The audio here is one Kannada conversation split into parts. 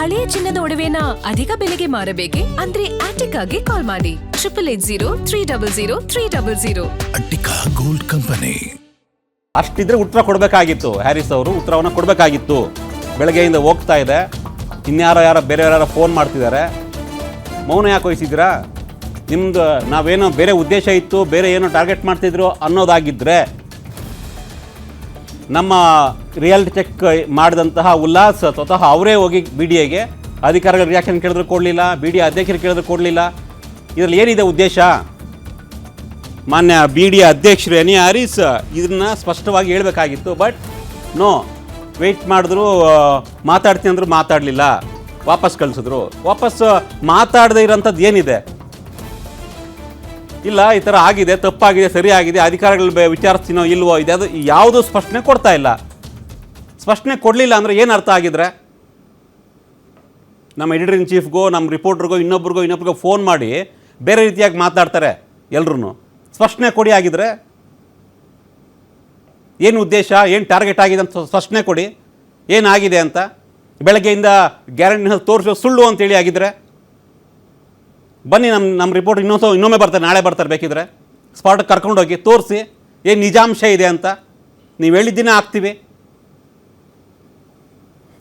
ಹಳೆಯ ಚಿನ್ನದ ಒಡವೆನ ಅಧಿಕ ಬೆಲೆಗೆ ಮಾರಬೇಕೆ ಅಂದ್ರೆ ಆಟಿಕಾಗೆ ಕಾಲ್ ಮಾಡಿ 880300 ಅಟ್ಟಿಕಾ ಗೋಲ್ಡ್ ಕಂಪನಿ. ಅಷ್ಟಿದ್ರೆ ಉತ್ತರ ಕೊಡಬೇಕಾಗಿತ್ತು. ಹ್ಯಾರಿಸ್ ಅವರು ಉತ್ತರವನ್ನು ಕೊಡಬೇಕಾಗಿತ್ತು. ಬೆಳಗ್ಗೆಯಿಂದ ಹೋಗ್ತಾ ಇದೆ, ಇನ್ಯಾರೋ ಬೇರೆ ಫೋನ್ ಮಾಡ್ತಿದ್ದಾರೆ. ಮೌನ ಯಾಕೆ ವಹಿಸಿದ್ದೀರಾ? ನಿಮ್ಮದು ನಾವೇನೋ ಬೇರೆ ಉದ್ದೇಶ ಇತ್ತು, ಬೇರೆ ಏನೋ ಟಾರ್ಗೆಟ್ ಮಾಡ್ತಿದ್ರು ಅನ್ನೋದಾಗಿದ್ದರೆ ನಮ್ಮ ರಿಯಾಲಿಟಿ ಚೆಕ್ ಮಾಡಿದಂತಹ ಉಲ್ಲಾಸ್ ಸ್ವತಃ ಅವರೇ ಹೋಗಿ ಬಿ ಡಿ ಎಗೆ ಅಧಿಕಾರಿಗಳ ರಿಯಾಕ್ಷನ್ ಕೇಳಿದ್ರು ಕೊಡಲಿಲ್ಲ, ಬಿ ಡಿ ಎ ಅಧ್ಯಕ್ಷರು ಕೇಳಿದ್ರು ಕೊಡಲಿಲ್ಲ. ಇದರಲ್ಲಿ ಏನಿದೆ ಉದ್ದೇಶ? ಮಾನ್ಯ ಬಿ ಡಿ ಎ ಅಧ್ಯಕ್ಷರು ಎನ್ ಎ ಹ್ಯಾರಿಸ್ ಇದನ್ನು ಸ್ಪಷ್ಟವಾಗಿ ಹೇಳಬೇಕಾಗಿತ್ತು. ಬಟ್ ನೋ, ವೆಯ್ಟ್ ಮಾಡಿದ್ರು, ಮಾತಾಡ್ತೀನಿ ಅಂದರು ಮಾತಾಡಲಿಲ್ಲ, ವಾಪಸ್ ಕಳಿಸಿದ್ರು. ವಾಪಸ್ ಮಾತಾಡದೇ ಇರೋಂಥದ್ದು ಏನಿದೆ? ಇಲ್ಲ ಈ ಥರ ಆಗಿದೆ, ತಪ್ಪಾಗಿದೆ, ಸರಿಯಾಗಿದೆ, ಅಧಿಕಾರಿಗಳು ವಿಚಾರಿಸ್ತೀನೋ ಇಲ್ವೋ, ಇದ್ಯಾವುದು ಯಾವುದೂ ಸ್ಪಷ್ಟನೆ ಕೊಡ್ತಾ ಇಲ್ಲ. ಸ್ಪಷ್ಟನೆ ಕೊಡಲಿಲ್ಲ ಅಂದರೆ ಏನು ಅರ್ಥ ಆಗಿದ್ರೆ? ನಮ್ಮ ಎಡಿಟರ್ ಇನ್ ಚೀಫ್ಗೋ, ನಮ್ಮ ರಿಪೋರ್ಟ್ರಿಗೋ, ಇನ್ನೊಬ್ರಿಗೋ ಫೋನ್ ಮಾಡಿ ಬೇರೆ ರೀತಿಯಾಗಿ ಮಾತಾಡ್ತಾರೆ ಎಲ್ಲರೂ. ಸ್ಪಷ್ಟನೆ ಕೊಡಿ ಆಗಿದ್ರೆ ಏನು ಉದ್ದೇಶ, ಏನು ಟಾರ್ಗೆಟ್ ಆಗಿದೆ ಅಂತ ಸ್ಪಷ್ಟನೆ ಕೊಡಿ, ಏನಾಗಿದೆ ಅಂತ. ಬೆಳಗ್ಗೆಯಿಂದ ಗ್ಯಾರಂಟಿ ತೋರಿಸೋ ಸುಳ್ಳು ಅಂತೇಳಿ ಆಗಿದ್ರೆ ಬನ್ನಿ, ನಮ್ಮ ರಿಪೋರ್ಟ್ ಇನ್ನೊಮ್ಮೆ ಬರ್ತಾರೆ, ನಾಳೆ ಬರ್ತಾರೆ, ಬೇಕಿದ್ರೆ ಸ್ಪಾಟಿಗೆ ಕರ್ಕೊಂಡೋಗಿ ತೋರಿಸಿ ಏನು ನಿಜಾಂಶ ಇದೆ ಅಂತ. ನೀವು ಹೇಳಿದ್ದಿನ ಆಗ್ತೀವಿ.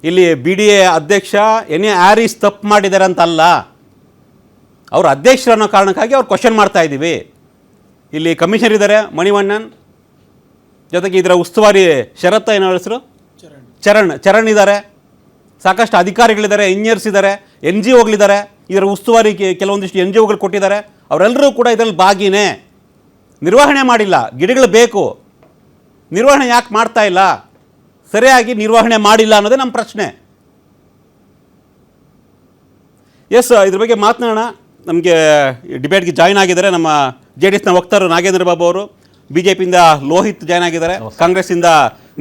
ಇಲ್ಲಿ ಬಿ ಡಿ ಎ ಅಧ್ಯಕ್ಷ ಎನ್ ಎ ಹ್ಯಾರಿಸ್ ತಪ್ಪು ಮಾಡಿದ್ದಾರೆ ಅಂತಲ್ಲ, ಅವರು ಅಧ್ಯಕ್ಷರು ಅನ್ನೋ ಕಾರಣಕ್ಕಾಗಿ ಅವ್ರು ಕ್ವಶನ್ ಮಾಡ್ತಾ ಇದ್ದೀವಿ. ಇಲ್ಲಿ ಕಮಿಷನರ್ ಇದ್ದಾರೆ ಮಣಿವಣ್ಣನ್, ಜೊತೆಗೆ ಇದರ ಉಸ್ತುವಾರಿ ಶರತ್ ಏನೋ ಹೆಸರು ಚರಣ್ ಇದ್ದಾರೆ, ಸಾಕಷ್ಟು ಅಧಿಕಾರಿಗಳಿದ್ದಾರೆ, ಇಂಜಿನಿಯರ್ಸ್ ಇದ್ದಾರೆ, ಎನ್ ಜಿ ಒಗಳಿದ್ದಾರೆ, ಇದರ ಉಸ್ತುವಾರಿ ಕೆಲವೊಂದಿಷ್ಟು ಎನ್ ಜಿ ಒಗಳು ಕೊಟ್ಟಿದ್ದಾರೆ. ಅವರೆಲ್ಲರೂ ಕೂಡ ಇದರಲ್ಲಿ ಭಾಗಿನೇ. ನಿರ್ವಹಣೆ ಮಾಡಿಲ್ಲ, ಗಿಡಗಳು ಬೇಕು, ನಿರ್ವಹಣೆ ಯಾಕೆ ಮಾಡ್ತಾ ಇಲ್ಲ? ಸರಿಯಾಗಿ ನಿರ್ವಹಣೆ ಮಾಡಿಲ್ಲ ಅನ್ನೋದೇ ನಮ್ಮ ಪ್ರಶ್ನೆ. ಎಸ್, ಇದ್ರ ಬಗ್ಗೆ ಮಾತನಾಡೋಣ. ನಮಗೆ ಡಿಬೇಟ್ಗೆ ಜಾಯ್ನ್ ಆಗಿದ್ದಾರೆ ನಮ್ಮ ಜೆ ಡಿ ಎಸ್ನ ವಕ್ತಾರರು ನಾಗೇಂದ್ರ ಬಾಬು ಅವರು, ಬಿ ಜೆ ಪಿಯಿಂದ ಲೋಹಿತ್ ಜಾಯ್ನ್ ಆಗಿದ್ದಾರೆ, ಕಾಂಗ್ರೆಸ್ಸಿಂದ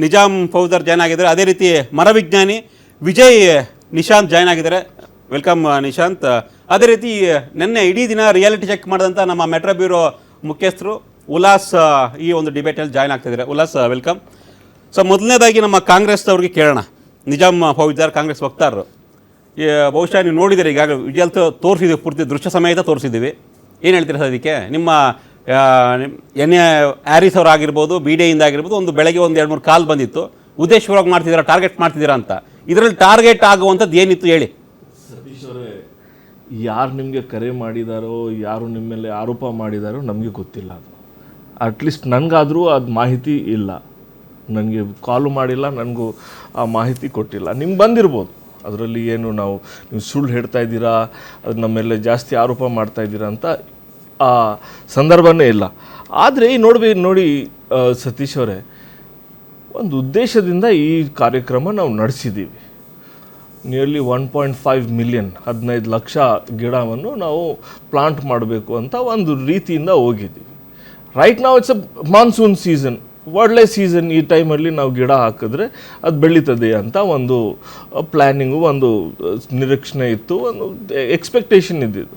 ನಿಜಾಮ್ ಫೌಜರ್ ಜಾಯ್ನ್ ಆಗಿದ್ದಾರೆ, ಅದೇ ರೀತಿ ಮರವಿಜ್ಞಾನಿ ವಿಜಯ್ ನಿಶಾಂತ್ ಜಾಯ್ನ್ ಆಗಿದ್ದಾರೆ. ವೆಲ್ಕಮ್ ನಿಶಾಂತ್. ಅದೇ ರೀತಿ ನಿನ್ನೆ ಇಡೀ ದಿನ ರಿಯಾಲಿಟಿ ಚೆಕ್ ಮಾಡಿದಂಥ ನಮ್ಮ ಮೆಟ್ರೋ ಬ್ಯೂರೋ ಮುಖ್ಯಸ್ಥರು ಉಲ್ಲಾಸ್ ಈ ಒಂದು ಡಿಬೇಟಲ್ಲಿ ಜಾಯ್ನ್ ಆಗ್ತಿದ್ದಾರೆ. ಉಲ್ಲಾಸ್, ವೆಲ್ಕಮ್. ಸೊ ಮೊದಲನೇದಾಗಿ ನಮ್ಮ ಕಾಂಗ್ರೆಸ್ ಅವ್ರಿಗೆ ಕೇಳೋಣ. ನಿಜಾಮ್ ಫೌಜಾರ್ ಕಾಂಗ್ರೆಸ್ ವಕ್ತಾರರು, ಬಹುಶಃ ನೀವು ನೋಡಿದ್ದೀರಿ, ಈಗಾಗಲೇ ವಿಜುವಲ್ ತೋರಿಸಿದ್ದೀವಿ, ಪೂರ್ತಿ ದೃಶ್ಯ ಸಮೇತ ತೋರಿಸಿದ್ದೀವಿ. ಏನು ಹೇಳ್ತೀರಾ ಸರ್ ಅದಕ್ಕೆ? ನಿಮ್ಮ ಎನ್ ಎ ಹ್ಯಾರಿಸ್ ಅವರು ಆಗಿರ್ಬೋದು, ಬಿ ಡಿ ಎಯಿಂದ ಆಗಿರ್ಬೋದು, ಒಂದು ಬೆಳಗ್ಗೆ ಒಂದು 2-3 ಕಾಲ್ ಬಂದಿತ್ತು, ಉದ್ದೇಶಪೂರ್ವಕ ಮಾಡ್ತಿದ್ದೀರಾ, ಟಾರ್ಗೆಟ್ ಮಾಡ್ತಿದ್ದೀರಾ ಅಂತ. ಇದರಲ್ಲಿ ಟಾರ್ಗೆಟ್ ಆಗುವಂಥದ್ದು ಏನಿತ್ತು ಹೇಳಿ? ಸತೀಶ್ ಅವರೇ, ಯಾರು ನಿಮಗೆ ಕರೆ ಮಾಡಿದಾರೋ, ಯಾರು ನಿಮ್ಮ ಮೇಲೆ ಆರೋಪ ಮಾಡಿದಾರೋ ನಮಗೆ ಗೊತ್ತಿಲ್ಲ. ಅದು ಅಟ್ಲೀಸ್ಟ್ ನನಗಾದರೂ ಅದು ಮಾಹಿತಿ ಇಲ್ಲ, ನನಗೆ ಕಾಲು ಮಾಡಿಲ್ಲ, ನನಗೂ ಆ ಮಾಹಿತಿ ಕೊಟ್ಟಿಲ್ಲ. ನಿಮ್ಗೆ ಬಂದಿರ್ಬೋದು, ಅದರಲ್ಲಿ ಏನು ನೀವು ಸುಳ್ಳು ಹೇಳ್ತಾ ಇದ್ದೀರಾ, ಅದು ನಮ್ಮ ಮೇಲೆ ಜಾಸ್ತಿ ಆರೋಪ ಮಾಡ್ತಾ ಇದ್ದೀರಾ ಅಂತ ಆ ಸಂದರ್ಭನೇ ಇಲ್ಲ. ಆದರೆ ನೋಡಿ ಸತೀಶ್ ಅವರೇ, ಒಂದು ಉದ್ದೇಶದಿಂದ ಈ ಕಾರ್ಯಕ್ರಮ ನಾವು ನಡೆಸಿದ್ದೀವಿ. ನಿಯರ್ಲಿ 1.5 ಮಿಲಿಯನ್ 15 ಲಕ್ಷ ಗಿಡವನ್ನು ನಾವು ಪ್ಲಾಂಟ್ ಮಾಡಬೇಕು ಅಂತ ಒಂದು ರೀತಿಯಿಂದ ಹೋಗಿದ್ದೀವಿ. ರೈಟ್ ನಾವು ಇಟ್ಸ್ ಅ ಮಾನ್ಸೂನ್ ಸೀಸನ್, ಒಳ್ಳೆ ಸೀಸನ್. ಈ ಟೈಮಲ್ಲಿ ನಾವು ಗಿಡ ಹಾಕಿದ್ರೆ ಅದು ಬೆಳೀತದೆ ಅಂತ ಒಂದು ಪ್ಲ್ಯಾನಿಂಗು, ಒಂದು ನಿರೀಕ್ಷಣೆ ಇತ್ತು, ಒಂದು ಎಕ್ಸ್ಪೆಕ್ಟೇಷನ್ ಇದ್ದಿದ್ದು.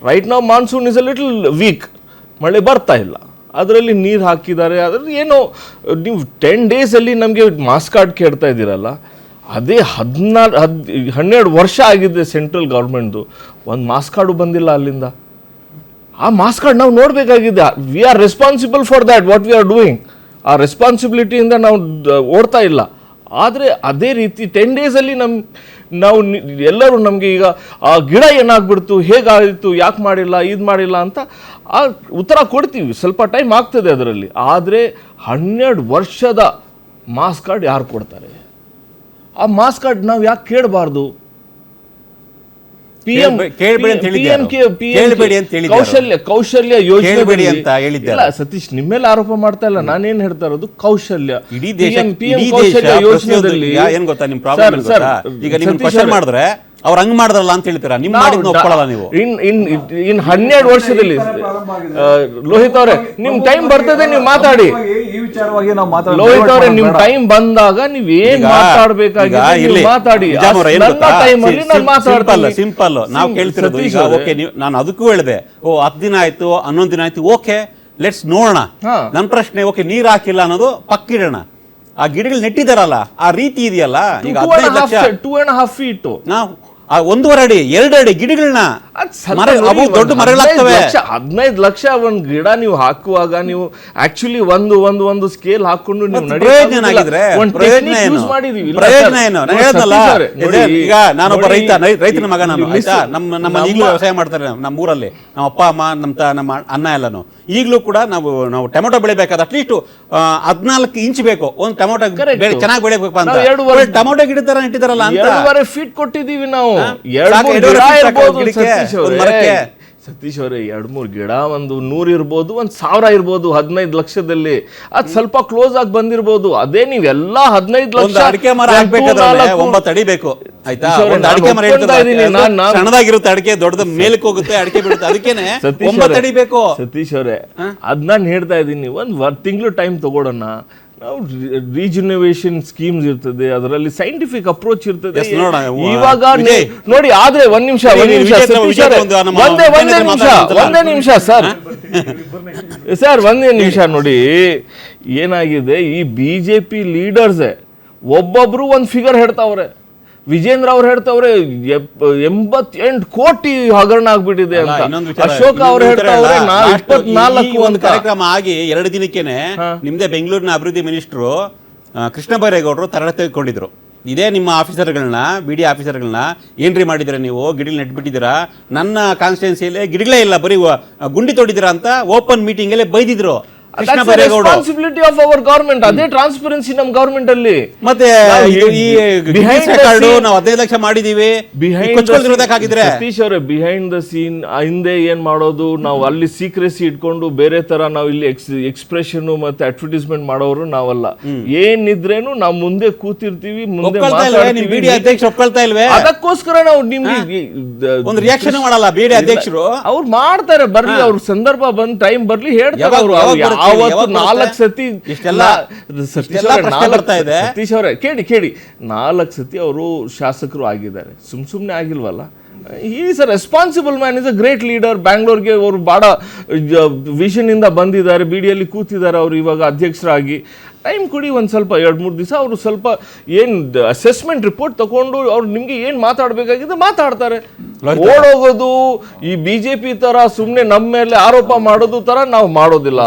ರೈಟ್ ನಾವು monsoon is a little weak, ಮಳೆ ಬರ್ತಾ ಇಲ್ಲ, ಅದರಲ್ಲಿ ನೀರು ಹಾಕಿದ್ದಾರೆ. ಅದರಲ್ಲಿ ಏನೋ ನೀವು 10 ಡೇಸಲ್ಲಿ ನಮಗೆ ಮಾಸ್ ಕಾರ್ಡ್ ಕೇಳ್ತಾ ಇದ್ದೀರಲ್ಲ, ಅದೇ 12 ವರ್ಷ ಆಗಿದೆ ಸೆಂಟ್ರಲ್ ಗೌರ್ಮೆಂಟ್ದು, ಒಂದು ಮಾಸ್ ಕಾರ್ಡು ಬಂದಿಲ್ಲ ಅಲ್ಲಿಂದ. ಆ ಮಾಸ್ ಕಾರ್ಡ್ ನಾವು ನೋಡಬೇಕಾಗಿದೆ. We are responsible for that what we are doing. ಆ ರೆಸ್ಪಾನ್ಸಿಬಿಲಿಟಿಯಿಂದ ನಾವು ಓಡ್ತಾ ಇಲ್ಲ. ಆದರೆ ಅದೇ ರೀತಿ 10 ಡೇಸಲ್ಲಿ ನಾವು ಎಲ್ಲರೂ ನಮಗೆ ಈಗ ಆ ಗಿಡ ಏನಾಗ್ಬಿಡ್ತು, ಹೇಗಾಯಿತು, ಯಾಕೆ ಮಾಡಿಲ್ಲ, ಇದು ಮಾಡಿಲ್ಲ ಅಂತ ಆ ಉತ್ತರ ಕೊಡ್ತೀವಿ. ಸ್ವಲ್ಪ ಟೈಮ್ ಆಗ್ತದೆ ಅದರಲ್ಲಿ. ಆದರೆ 12 ವರ್ಷದ ಮಾಸ್ ಕಾರ್ಡ್ ಯಾರು ಕೊಡ್ತಾರೆ? ಆ ಮಾಸ್ ಕಾರ್ಡ್ ನಾವು ಯಾಕೆ ಕೇಳಬಾರ್ದು? ಕೌಶಲ್ಯ ಯೋಜನೆ ಅಂತ ಹೇಳಿದ್ದಾರೆ. ಸತೀಶ್, ನಿಮ್ಮೇಲೆ ಆರೋಪ ಮಾಡ್ತಾ ಇಲ್ಲ, ನಾನೇನ್ ಹೇಳ್ತಾ ಇರೋದು ಕೌಶಲ್ಯ. ಇಡೀ ಕೌಶಲ್ಯ ಯೋಜನೆಯಲ್ಲಿ ಏನ್ ಗೊತ್ತಾ ನಿಮ್ ಪ್ರಾಬ್ಲಮ್? ಈಗ ನಿಮ್ಗೆ ಕ್ವಶನ್ ಮಾಡಿದ್ರೆ ಅವ್ರು ಹಂಗ್ ಮಾಡಿದ್ರಲ್ಲ ಅಂತ ಹೇಳ್ತೀರಾ, ನಿಮ್ ಮಾಡಿದ್ನ ಒಪ್ಕೊಳ್ಳಲ್ಲ ನೀವು. ಇನ್ 12 ವರ್ಷದಲ್ಲಿ ಲೋಹಿತ್ ಅವರೇ, ನಿಮ್ ಟೈಮ್ ಬರ್ತದೆ, ನೀವು ಮಾತಾಡಿ. ಲೋಹಿತ್ ಅವರೇ, ನಿಮ್ ಟೈಮ್ ಬಂದಾಗ ನೀವ್ ಏನ್ ಮಾತಾಡ್ಬೇಕಾಗಿದೆ ಮಾತಾಡಿ. ಸಿಂಪಲ್. ನಾವು ಕೇಳ್ತಿರೋದು ಈಗ, ಓಕೆ ನಾನು ಅದಕ್ಕೂ ಹೇಳಿದೆ, 10 ದಿನ ಆಯ್ತು, 11 ದಿನ ಆಯ್ತು, ಓಕೆ ಲೆಟ್ಸ್ ನೋಡೋಣ. ನನ್ನ ಪ್ರಶ್ನೆ, ಓಕೆ ನೀರ್ ಹಾಕಿಲ್ಲ ಅನ್ನೋದು ಪಕ್ಕಿಡೋಣ, ಆ ಗಿಡಗಳು ನೆಟ್ಟಿದಾರಲ್ಲ ಆ ರೀತಿ ಇದೆಯಲ್ಲ. ಈಗ 15 ಲಕ್ಷ 2.5 feet 1.5 ಅಡಿ 2 ಅಡಿ ಗಿಡಗಳನ್ನ ಅವು ದೊಡ್ಡ ಮರಗಳಾಗ್ತವೆ. 15 ಲಕ್ಷ ಒಂದ್ ಗಿಡ ನೀವು ಹಾಕುವಾಗ ನೀವು ಆಕ್ಚುಲಿ ಒಂದು ಸ್ಕೇಲ್ ಹಾಕೊಂಡು ನೀವು ಪ್ರಯೋಜನ ಏನಾಗಿದ್ರೆ ಪ್ರಯೋಜನ ಏನು? ನಾನು ಹೇಳ್ದಲ್ಲ, ಈಗ ನಾನೊಬ್ಬ ರೈತನ ಮಗ ನಾನು, ಆಯ್ತಾ? ನಮ್ಮ ಈಗಲೂ ವ್ಯವಸಾಯ ಮಾಡ್ತಾರೆ ನಮ್ಮ ಊರಲ್ಲಿ, ನಮ್ಮ ಅಪ್ಪ ಅಮ್ಮ ನಮ್ಮ ಅಣ್ಣ ಎಲ್ಲಾನು. ಈಗಲೂ ಕೂಡ ನಾವು ಟೊಮೆಟೊ ಬೆಳಿಬೇಕಾದ್ರೆ ಅಟ್ಲೀಸ್ಟ್ 14 ಇಂಚ್ ಬೇಕು ಒಂದು ಟೊಮೆಟೊ ಚೆನ್ನಾಗಿ ಬೆಳಿಬೇಕು ಅಂತ. ಟೊಮೆಟೊ ಗಿಡ ತರ ಇಟ್ಟಿದಾರಲ್ಲ ಅಂತ 2.5 ಫೀಟ್ ಕೊಟ್ಟಿದೀವಿ ನಾವು. ಸತೀಶ್ ಅವರೇ 2-3 ಗಿಡ, ಒಂದು 100 ಇರ್ಬೋದು, 1000 ಇರ್ಬೋದು, 15 ಲಕ್ಷದಲ್ಲಿ ಅದ್ ಸ್ವಲ್ಪ ಕ್ಲೋಸ್ ಆಗಿ ಬಂದಿರ್ಬೋದು. ಅದೇ ನೀವೆಲ್ಲ 15 ಲಕ್ಷ ಅಡಿಕೆ ಮರ ಹಾಕ್ಬೇಕಾದ್ರೆ 9 ಅಡಿ ಬೇಕು, ಆಯ್ತಾ? ಒಂದು ಅಡಿಕೆ ಮರ ಸಣ್ಣದಾಗಿರುತ್ತೆ, ಅಡಿಕೆ ದೊಡ್ಡದ ಮೇಲಕ್ಕೆ ಹೋಗುತ್ತೆ, ಅಡಿಕೆ ಬಿಡುತ್ತೆ, ಅದಕ್ಕೇನೆ 9 ಅಡಿ ಬೇಕು. ಸತೀಶ್ ಅವರೇ ಅದ್ ನಾನು ಹೇಳ್ತಾ ಇದ್ದೀನಿ, ಒಂದ್ ತಿಂಗಳು ಟೈಮ್ ತಗೊಳ್ಳೋಣ. ನಾವು ರೀಜನರೇಷನ್ ಸ್ಕೀಮ್ಸ್ ಇರ್ತದೆ, ಅದರಲ್ಲಿ ಸೈಂಟಿಫಿಕ್ ಅಪ್ರೋಚ್ ಇರ್ತದೆ. ಇವಾಗ ನೋಡಿ, ಆದ್ರೆ ಒಂದೇ ನಿಮಿಷ ಸರ್ ಒಂದೇ ನಿಮಿಷ ನೋಡಿ, ಏನಾಗಿದೆ, ಈ ಬಿಜೆಪಿ ಲೀಡರ್ಸ್ ಒಬ್ಬೊಬ್ರು ಒಂದ್ ಫಿಗರ್ ಹೇಳ್ತಾವ್ರೆ. ವಿಜೇಂದ್ರ ಅವ್ರು ಹೇಳ್ತಾವ್ರೆ 88 ಕೋಟಿ ಹಗರಣ ಆಗ್ಬಿಟ್ಟಿದೆ ಅಂತ. ಅಶೋಕ್ ಅವ್ರು ಹೇಳ್ತಾವ್ರೆ 24 ಒಂದು ಕಾರ್ಯಕ್ರಮ ಆಗಿ 2 ದಿನಕ್ಕೇನೆ ನಿಮ್ದೇ ಬೆಂಗಳೂರಿನ ಅಭಿವೃದ್ಧಿ ಮಿನಿಸ್ಟ್ರು ಕೃಷ್ಣ ಬೈರೇಗೌಡರು ತರಗತಿ ತೆಗೆದುಕೊಂಡಿದ್ರು. ಇದೇ ನಿಮ್ಮ ಆಫೀಸರ್ಗಳನ್ನ, BD ಆಫೀಸರ್ಗಳನ್ನ ಏನ್ರಿ ಮಾಡಿದ್ರೆ ನೀವು, ಗಿಡಗಳು ನೆಟ್ಬಿಟ್ಟಿದ್ದೀರಾ, ನನ್ನ ಕಾನ್ಸ್ಟಿಟ್ಯೂನ್ಸಿಯಲ್ಲಿ ಗಿಡಗಳೇ ಇಲ್ಲ, ಬರೀ ಗುಂಡಿ ತೊಡಿದಿರಾ ಅಂತ ಓಪನ್ ಮೀಟಿಂಗ್ ಅಲ್ಲಿ ಬೈದಿದ್ರು. ರೆಸ್ಪಾನ್ಸಿಬಿಲಿಟಿ ಆಫ್ ಅವರ್ ಗವರ್ಮೆಂಟ್, ಅದೇ ಟ್ರಾನ್ಸ್ಪರೆನ್ಸಿ ನಮ್ಮ ಗವರ್ಮೆಂಟ್ ಅಲ್ಲಿ. ಮತ್ತೆ ನಾವು 15 ಲಕ್ಷ ಮಾಡಿದೀವಿ, ಸತೀಶ್ ಅವರೇ ಬಿಹೈಂಡ್ ದ ಸೀನ್ ಹಿಂದೆ ಏನ್ ಮಾಡೋದು, ನಾವು ಅಲ್ಲಿ ಸೀಕ್ರೆಸಿ ಇಟ್ಕೊಂಡು ಬೇರೆ ತರ ನಾವು ಇಲ್ಲಿ ಎಕ್ಸ್ಪ್ರೆಷನ್ ಮತ್ತೆ ಅಡ್ವರ್ಟೈಸ್ಮೆಂಟ್ ಮಾಡೋರು ನಾವಲ್ಲ. ಏನಿದ್ರೇನು ನಾವು ಮುಂದೆ ಕೂತಿರ್ತೀವಿ, ಮುಂದೆ ಅದಕ್ಕೋಸ್ಕರ ನಾವು ನಿಮ್ಗೆ ಒಂದು ರಿಯಾಕ್ಷನ್ ಮಾಡಲ್ಲ. BD ಅಧ್ಯಕ್ಷರು ಅವ್ರು ಮಾಡ್ತಾರೆ, ಬರ್ಲಿ, ಅವ್ರ ಸಂದರ್ಭ ಬಂದ್ ಟೈಮ್ ಬರ್ಲಿ ಹೇಳ್ತಾರೆ ಅವರು. ಅವತ್ತು 4 ಸತಿ ಸತೀಶ್ ಅವರೇ ಕೇಳಿ 4 ಸತಿ ಅವರು ಶಾಸಕರು ಆಗಿದ್ದಾರೆ, ಸುಮ್ನೆ ಆಗಿಲ್ವಲ್ಲ. Is a responsible man, is a great leader. ಬ್ಯಾಂಗ್ಳೂರ್ಗೆ ಅವರು ಬಹಳ ವಿಷನ್ ಇಂದ ಬಂದಿದ್ದಾರೆ, BDಯಲ್ಲಿ ಕೂತಿದ್ದಾರೆ ಅವರು ಇವಾಗ ಅಧ್ಯಕ್ಷರಾಗಿ. ಟೈಮ್ ಕೊಡಿ ಒಂದು ಸ್ವಲ್ಪ 2-3 ದಿವಸ. ಅವರು ಸ್ವಲ್ಪ ಏನು ಅಸೆಸ್ಮೆಂಟ್ ರಿಪೋರ್ಟ್ ತಗೊಂಡು ಅವ್ರು ನಿಮ್ಗೆ ಏನು ಮಾತಾಡಬೇಕಾಗಿದೆ ಮಾತಾಡ್ತಾರೆ. ಓಡೋಗೋದು ಈ BJP ತರ ಸುಮ್ಮನೆ ನಮ್ಮ ಮೇಲೆ ಆರೋಪ ಮಾಡೋದು ತರ ನಾವು ಮಾಡೋದಿಲ್ಲ.